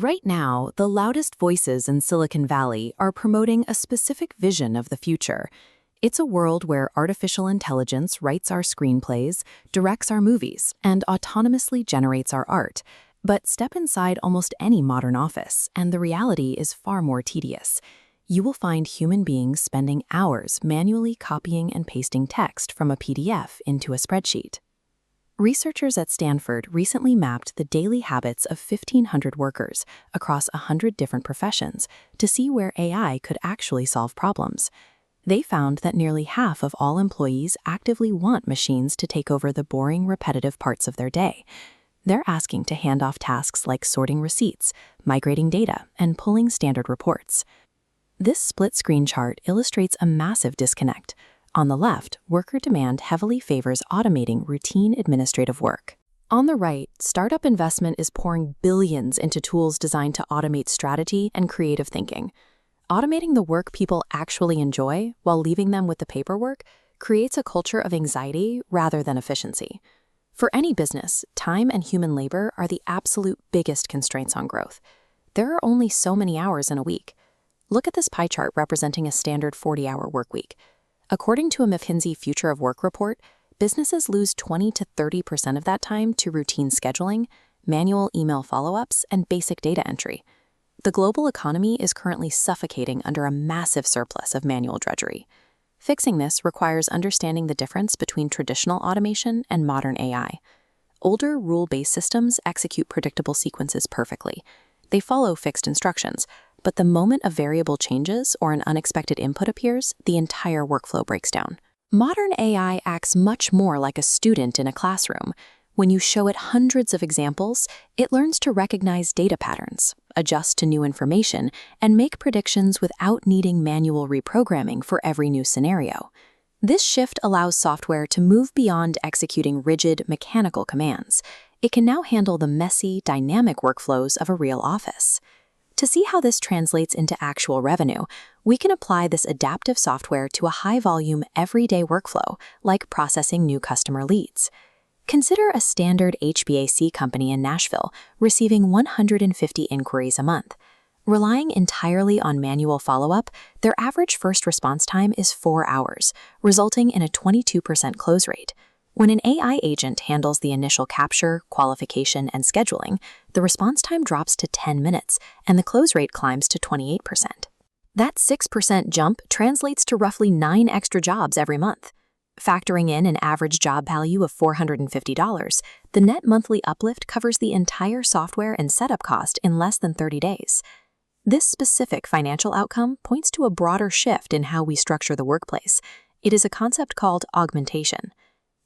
Right now, the loudest voices in Silicon Valley are promoting a specific vision of the future. It's a world where artificial intelligence writes our screenplays, directs our movies, and autonomously generates our art. But step inside almost any modern office, and the reality is far more tedious. You will find human beings spending hours manually copying and pasting text from a PDF into a spreadsheet. Researchers at Stanford recently mapped the daily habits of 1,500 workers across 100 different professions to see where AI could actually solve problems. They found that nearly half of all employees actively want machines to take over the boring, repetitive parts of their day. They're asking to hand off tasks like sorting receipts, migrating data, and pulling standard reports. This split-screen chart illustrates a massive disconnect. On the left, worker demand heavily favors automating routine administrative work. On the right, startup investment is pouring billions into tools designed to automate strategy and creative thinking. Automating the work people actually enjoy while leaving them with the paperwork creates a culture of anxiety rather than efficiency. For any business, time and human labor are the absolute biggest constraints on growth. There are only so many hours in a week. Look at this pie chart representing a standard 40-hour work week. According to a McKinsey Future of Work report, businesses lose 20 to 30% of that time to routine scheduling, manual email follow-ups, and basic data entry. The global economy is currently suffocating under a massive surplus of manual drudgery. Fixing this requires understanding the difference between traditional automation and modern AI. Older rule-based systems execute predictable sequences perfectly. They follow fixed instructions, but the moment a variable changes or an unexpected input appears, the entire workflow breaks down. Modern AI acts much more like a student in a classroom. When you show it hundreds of examples, it learns to recognize data patterns, adjust to new information, and make predictions without needing manual reprogramming for every new scenario. This shift allows software to move beyond executing rigid, mechanical commands. It can now handle the messy, dynamic workflows of a real office. To see how this translates into actual revenue, we can apply this adaptive software to a high-volume, everyday workflow, like processing new customer leads. Consider a standard HVAC company in Nashville receiving 150 inquiries a month. Relying entirely on manual follow-up, their average first response time is 4 hours, resulting in a 22% close rate. When an AI agent handles the initial capture, qualification, and scheduling, the response time drops to 10 minutes, and the close rate climbs to 28%. That 6% jump translates to roughly 9 extra jobs every month. Factoring in an average job value of $450, the net monthly uplift covers the entire software and setup cost in less than 30 days. This specific financial outcome points to a broader shift in how we structure the workplace. It is a concept called augmentation.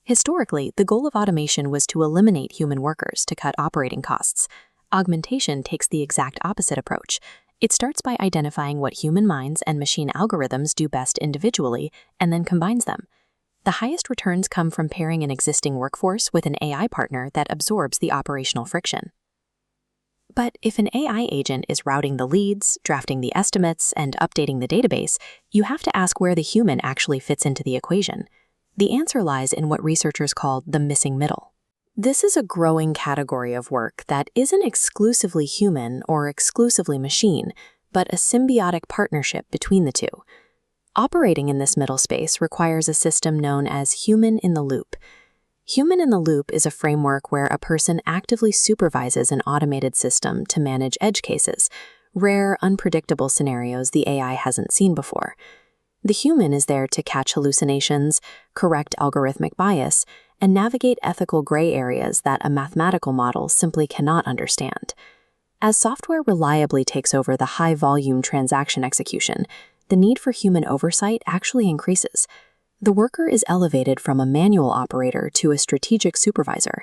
Historically, the goal of automation was to eliminate human workers to cut operating costs. Augmentation takes the exact opposite approach. It starts by identifying what human minds and machine algorithms do best individually and then combines them. The highest returns come from pairing an existing workforce with an AI partner that absorbs the operational friction. But if an AI agent is routing the leads, drafting the estimates, and updating the database, you have to ask where the human actually fits into the equation. The answer lies in what researchers call the missing middle. This is a growing category of work that isn't exclusively human or exclusively machine, but a symbiotic partnership between the two. Operating in this middle space requires a system known as human in the loop. Human in the loop is a framework where a person actively supervises an automated system to manage edge cases, rare, unpredictable scenarios the AI hasn't seen before. The human is there to catch hallucinations, correct algorithmic bias, and navigate ethical gray areas that a mathematical model simply cannot understand. As software reliably takes over the high-volume transaction execution, the need for human oversight actually increases. The worker is elevated from a manual operator to a strategic supervisor.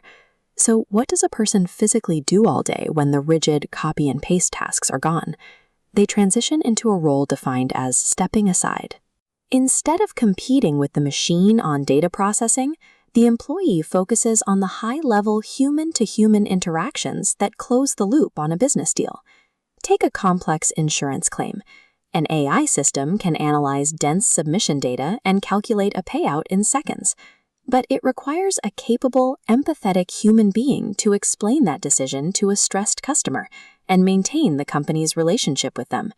So what does a person physically do all day when the rigid copy and paste tasks are gone? They transition into a role defined as stepping aside. Instead of competing with the machine on data processing, the employee focuses on the high-level human-to-human interactions that close the loop on a business deal. Take a complex insurance claim. An AI system can analyze dense submission data and calculate a payout in seconds. But it requires a capable, empathetic human being to explain that decision to a stressed customer, and maintain the company's relationship with them.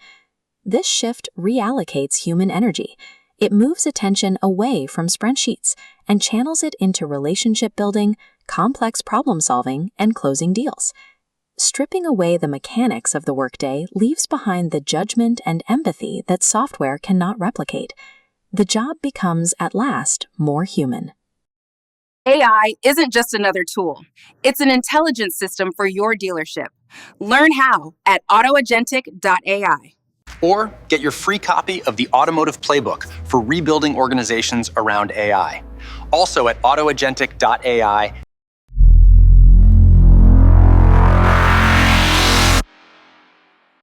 This shift reallocates human energy. It moves attention away from spreadsheets and channels it into relationship building, complex problem solving, and closing deals. Stripping away the mechanics of the workday leaves behind the judgment and empathy that software cannot replicate. The job becomes, at last, more human. AI isn't just another tool. It's an intelligence system for your dealership. Learn how at agentic.ai. Or get your free copy of the Automotive Playbook for rebuilding organizations around AI. Also at agentic.ai.